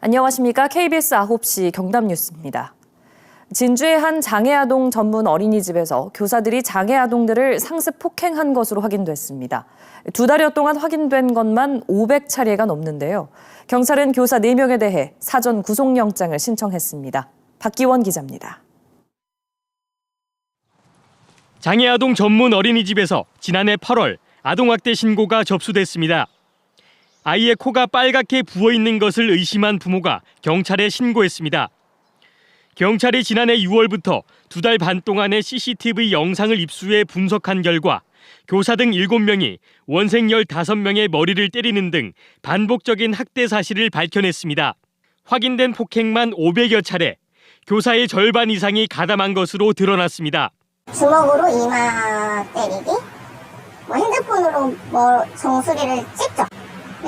안녕하십니까. KBS 9시 경남뉴스입니다. 진주의 한 장애아동 전문 어린이집에서 교사들이 장애아동들을 상습 폭행한 것으로 확인됐습니다. 2달여 동안 확인된 것만 500차례가 넘는데요. 경찰은 교사 4명에 대해 사전 구속영장을 신청했습니다. 박기원 기자입니다. 장애아동 전문 어린이집에서 지난해 8월 아동학대 신고가 접수됐습니다. 아이의 코가 빨갛게 부어있는 것을 의심한 부모가 경찰에 신고했습니다. 경찰이 지난해 6월부터 2달 반 동안의 CCTV 영상을 입수해 분석한 결과 교사 등 7명이 원생 15명의 머리를 때리는 등 반복적인 학대 사실을 밝혀냈습니다. 확인된 폭행만 500여 차례, 교사의 절반 이상이 가담한 것으로 드러났습니다. 주먹으로 이마 때리기, 핸드폰으로 정수리를 찍죠.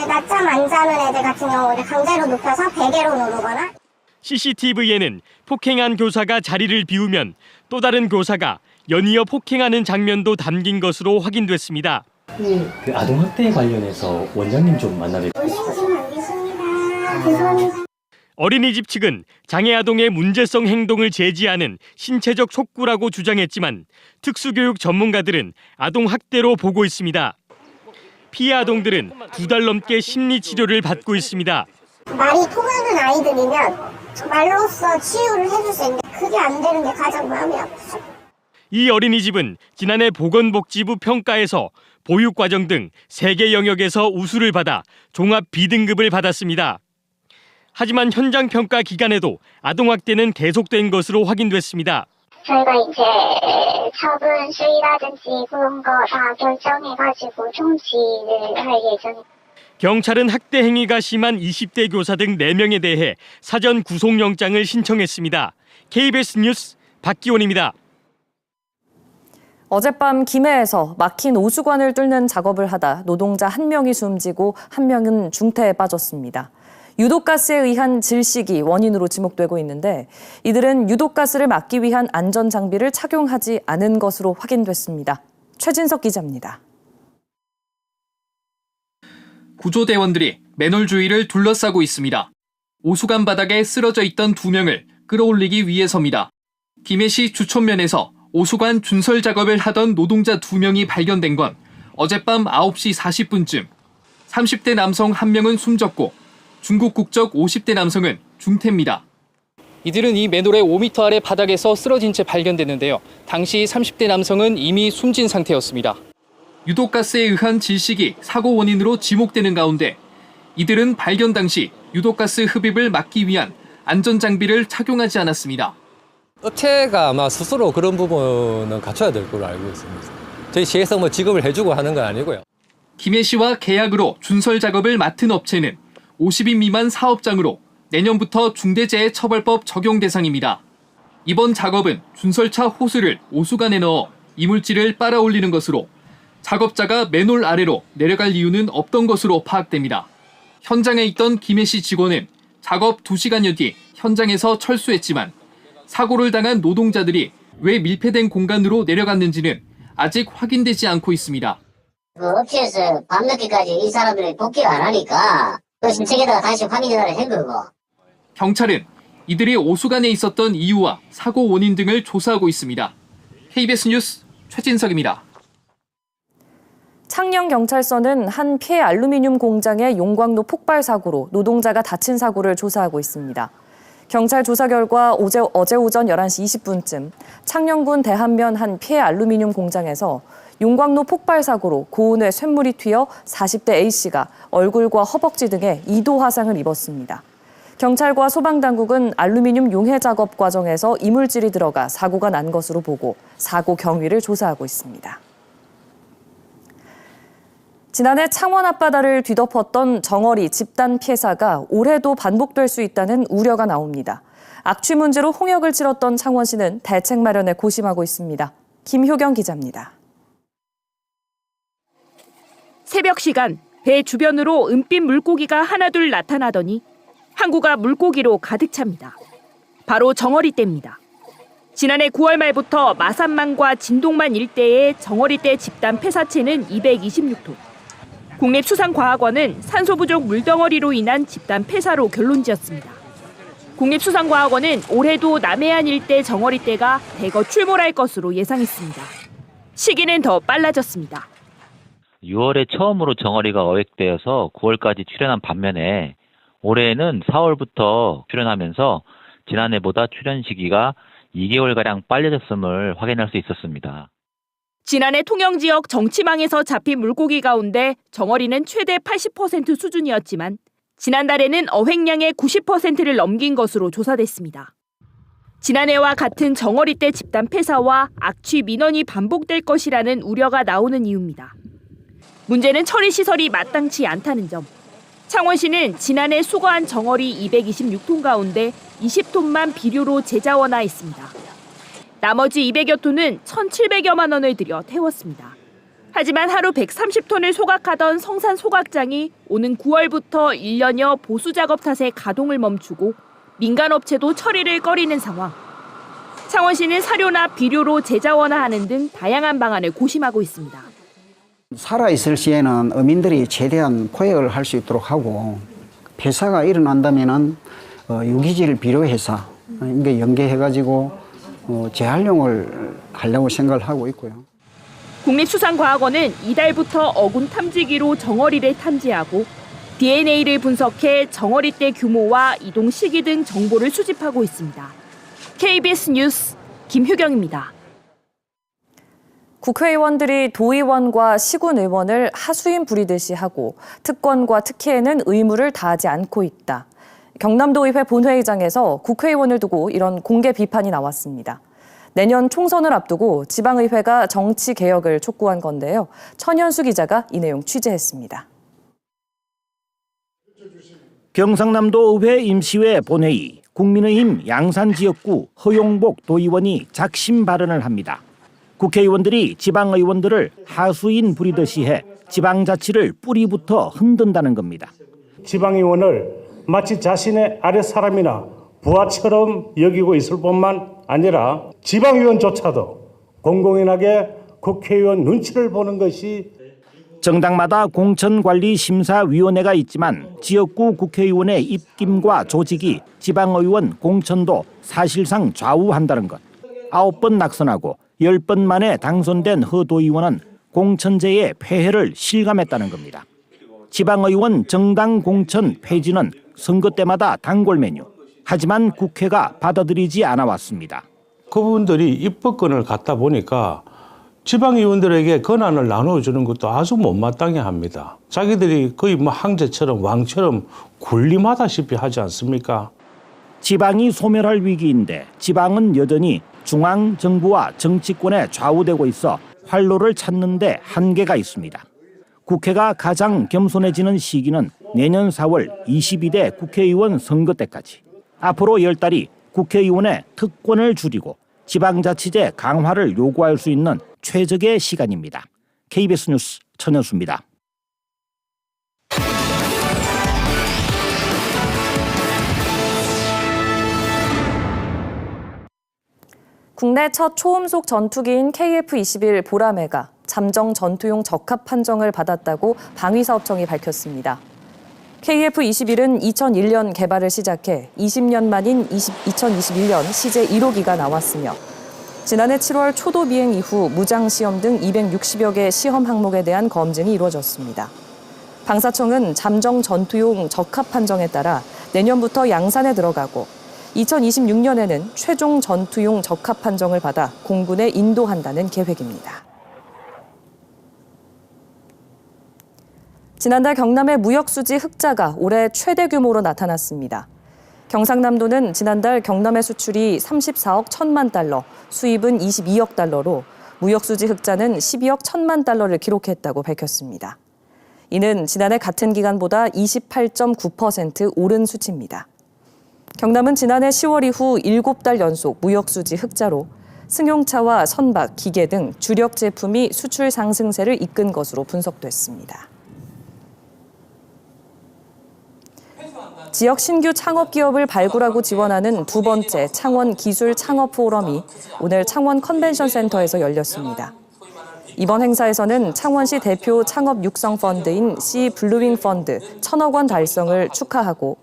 낮잠 안 자는 애들 같은 경우를 강제로 눕혀서 베개로 누르거나. CCTV에는 폭행한 교사가 자리를 비우면 또 다른 교사가 연이어 폭행하는 장면도 담긴 것으로 확인됐습니다. 그 아동학대에 관련해서 원장님 좀 만나뵙고 올리시면 안 계십니다. 죄송합니다. 어린이집 측은 장애아동의 문제성 행동을 제지하는 신체적 속구라고 주장했지만 특수교육 전문가들은 아동학대로 보고 있습니다. 피해 아동들은 2달 넘게 심리치료를 받고 있습니다. 말이 통하는 아이들이면 말로써 치유를 해줄 수 있는데 그게 안 되는 게 가장 마음이 아프죠. 이 어린이집은 지난해 보건복지부 평가에서 보육과정 등 3개 영역에서 우수를 받아 종합 B등급을 받았습니다. 하지만 현장 평가 기간에도 아동학대는 계속된 것으로 확인됐습니다. 저희가 이제 처분 수위라든지 그런 거 다 결정해가지고 통지를 할 예정입니다. 경찰은 학대 행위가 심한 20대 교사 등 4명에 대해 사전 구속영장을 신청했습니다. KBS 뉴스 박기원입니다. 어젯밤 김해에서 막힌 오수관을 뚫는 작업을 하다 노동자 1명이 숨지고 1명은 중태에 빠졌습니다. 유독가스에 의한 질식이 원인으로 지목되고 있는데 이들은 유독가스를 막기 위한 안전장비를 착용하지 않은 것으로 확인됐습니다. 최진석 기자입니다. 구조대원들이 맨홀 주위를 둘러싸고 있습니다. 오수관 바닥에 쓰러져 있던 2명을 끌어올리기 위해서입니다. 김해시 주촌면에서 오수관 준설 작업을 하던 노동자 2명이 발견된 건 어젯밤 9시 40분쯤. 30대 남성 1명은 숨졌고 중국 국적 50대 남성은 중태입니다. 이들은 이 맨홀의 5m 아래 바닥에서 쓰러진 채 발견됐는데요. 당시 30대 남성은 이미 숨진 상태였습니다. 유독가스에 의한 질식이 사고 원인으로 지목되는 가운데 이들은 발견 당시 유독가스 흡입을 막기 위한 안전장비를 착용하지 않았습니다. 업체가 아마 스스로 그런 부분은 갖춰야 될 걸로 알고 있습니다. 저희 시에서 지급을 해주고 하는 건 아니고요. 김해시와 계약으로 준설 작업을 맡은 업체는 50인 미만 사업장으로 내년부터 중대재해처벌법 적용 대상입니다. 이번 작업은 준설차 호스를 오수관에 넣어 이물질을 빨아올리는 것으로 작업자가 맨홀 아래로 내려갈 이유는 없던 것으로 파악됩니다. 현장에 있던 김해시 직원은 작업 2시간여 뒤 현장에서 철수했지만 사고를 당한 노동자들이 왜 밀폐된 공간으로 내려갔는지는 아직 확인되지 않고 있습니다. 그 업체에서 밤늦게까지 이 사람들이 복귀를 안 하니까 그 신청에다가 다시 확인 전화를 한 거고. 경찰은 이들이 오수관에 있었던 이유와 사고 원인 등을 조사하고 있습니다. KBS 뉴스 최진석입니다. 창녕경찰서는 한 폐 알루미늄 공장의 용광로 폭발 사고로 노동자가 다친 사고를 조사하고 있습니다. 경찰 조사 결과 어제 오전 11시 20분쯤 창녕군 대한면 한 폐 알루미늄 공장에서 용광로 폭발 사고로 고온의 쇳물이 튀어 40대 A씨가 얼굴과 허벅지 등에 2도 화상을 입었습니다. 경찰과 소방당국은 알루미늄 용해 작업 과정에서 이물질이 들어가 사고가 난 것으로 보고 사고 경위를 조사하고 있습니다. 지난해 창원 앞바다를 뒤덮었던 정어리 집단 폐사가 올해도 반복될 수 있다는 우려가 나옵니다. 악취 문제로 홍역을 치렀던 창원시는 대책 마련에 고심하고 있습니다. 김효경 기자입니다. 새벽 시간 배 주변으로 은빛 물고기가 하나둘 나타나더니 항구가 물고기로 가득 찹니다. 바로 정어리떼입니다. 지난해 9월 말부터 마산만과 진동만 일대의 정어리떼 집단 폐사체는 226톤. 국립수산과학원은 산소 부족 물덩어리로 인한 집단 폐사로 결론지었습니다. 국립수산과학원은 올해도 남해안 일대 정어리떼가 대거 출몰할 것으로 예상했습니다. 시기는 더 빨라졌습니다. 6월에 처음으로 정어리가 어획되어서 9월까지 출현한 반면에 올해는 4월부터 출현하면서 지난해보다 출현 시기가 2개월가량 빨라졌음을 확인할 수 있었습니다. 지난해 통영지역 정치망에서 잡힌 물고기 가운데 정어리는 최대 80% 수준이었지만 지난달에는 어획량의 90%를 넘긴 것으로 조사됐습니다. 지난해와 같은 정어리떼 집단 폐사와 악취 민원이 반복될 것이라는 우려가 나오는 이유입니다. 문제는 처리 시설이 마땅치 않다는 점. 창원시는 지난해 수거한 정어리 226톤 가운데 20톤만 비료로 재자원화했습니다. 나머지 200여 톤은 1,700여만 원을 들여 태웠습니다. 하지만 하루 130톤을 소각하던 성산 소각장이 오는 9월부터 1년여 보수 작업 탓에 가동을 멈추고 민간업체도 처리를 꺼리는 상황. 창원시는 사료나 비료로 재자원화하는 등 다양한 방안을 고심하고 있습니다. 살아있을 시에는 어민들이 최대한 포획을 할 수 있도록 하고 폐사가 일어난다면 유기질 비료회사 이게 연계해가지고 재활용을 하려고 생각을 하고 있고요. 국립수산과학원은 이달부터 어군 탐지기로 정어리를 탐지하고 DNA를 분석해 정어리떼 규모와 이동 시기 등 정보를 수집하고 있습니다. KBS 뉴스 김효경입니다. 국회의원들이 도의원과 시군의원을 하수인 부리듯이 하고 특권과 특혜에는 의무를 다하지 않고 있다. 경남도의회 본회의장에서 국회의원을 두고 이런 공개 비판이 나왔습니다. 내년 총선을 앞두고 지방의회가 정치개혁을 촉구한 건데요. 천현수 기자가 이 내용 취재했습니다. 경상남도 의회 임시회 본회의, 국민의힘 양산지역구 허용복 도의원이 작심 발언을 합니다. 국회의원들이 지방의원들을 하수인 부리듯이 해 지방자치를 뿌리부터 흔든다는 겁니다. 지방의원을 마치 자신의 아랫사람이나 부하처럼 여기고 있을 뿐만 아니라 지방의원조차도 공공연하게 국회의원 눈치를 보는 것이 정당마다 공천관리심사위원회가 있지만 지역구 국회의원의 입김과 조직이 지방의원 공천도 사실상 좌우한다는 것. 9번 낙선하고 10번 만에 당선된 허 도의원은 공천제의 폐해를 실감했다는 겁니다. 지방의원 정당 공천 폐지는 선거 때마다 단골 메뉴. 하지만 국회가 받아들이지 않아 왔습니다. 그분들이 입법권을 갖다 보니까 지방의원들에게 권한을 나눠주는 것도 아주 못마땅해 합니다. 자기들이 거의 황제처럼 왕처럼 군림하다시피 하지 않습니까? 지방이 소멸할 위기인데 지방은 여전히 중앙정부와 정치권에 좌우되고 있어 활로를 찾는 데 한계가 있습니다. 국회가 가장 겸손해지는 시기는 내년 4월 22대 국회의원 선거 때까지. 앞으로 10달이 국회의원의 특권을 줄이고 지방자치제 강화를 요구할 수 있는 최적의 시간입니다. KBS 뉴스 천현수입니다. 국내 첫 초음속 전투기인 KF-21 보라매가 잠정 전투용 적합 판정을 받았다고 방위사업청이 밝혔습니다. KF-21은 2001년 개발을 시작해 20년 만인 2021년 시제 1호기가 나왔으며 지난해 7월 초도 비행 이후 무장시험 등 260여 개 시험 항목에 대한 검증이 이루어졌습니다. 방사청은 잠정 전투용 적합 판정에 따라 내년부터 양산에 들어가고 2026년에는 최종 전투용 적합 판정을 받아 공군에 인도한다는 계획입니다. 지난달 경남의 무역수지 흑자가 올해 최대 규모로 나타났습니다. 경상남도는 지난달 경남의 수출이 34억 1천만 달러, 수입은 22억 달러로 무역수지 흑자는 12억 1천만 달러를 기록했다고 밝혔습니다. 이는 지난해 같은 기간보다 28.9% 오른 수치입니다. 경남은 지난해 10월 이후 7달 연속 무역수지 흑자로 승용차와 선박, 기계 등 주력 제품이 수출 상승세를 이끈 것으로 분석됐습니다. 지역 신규 창업 기업을 발굴하고 지원하는 두 번째 창원 기술 창업 포럼이 오늘 창원 컨벤션 센터에서 열렸습니다. 이번 행사에서는 창원시 대표 창업 육성 펀드인 C 블루윙 펀드 1,000억 원 달성을 축하하고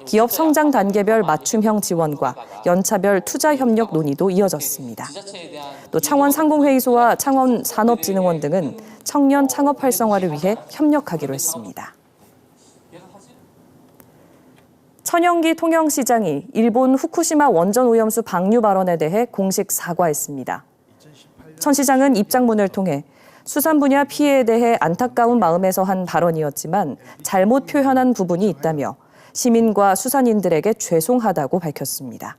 기업 성장 단계별 맞춤형 지원과 연차별 투자 협력 논의도 이어졌습니다. 또 창원 상공회의소와 창원 산업진흥원 등은 청년 창업 활성화를 위해 협력하기로 했습니다. 천영기 통영시장이 일본 후쿠시마 원전 오염수 방류 발언에 대해 공식 사과했습니다. 천 시장은 입장문을 통해 수산 분야 피해에 대해 안타까운 마음에서 한 발언이었지만 잘못 표현한 부분이 있다며 시민과 수산인들에게 죄송하다고 밝혔습니다.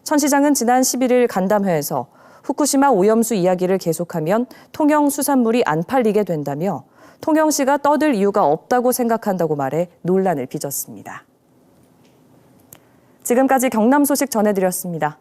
천 시장은 지난 11일 간담회에서 후쿠시마 오염수 이야기를 계속하면 통영 수산물이 안 팔리게 된다며 통영시가 떠들 이유가 없다고 생각한다고 말해 논란을 빚었습니다. 지금까지 경남 소식 전해드렸습니다.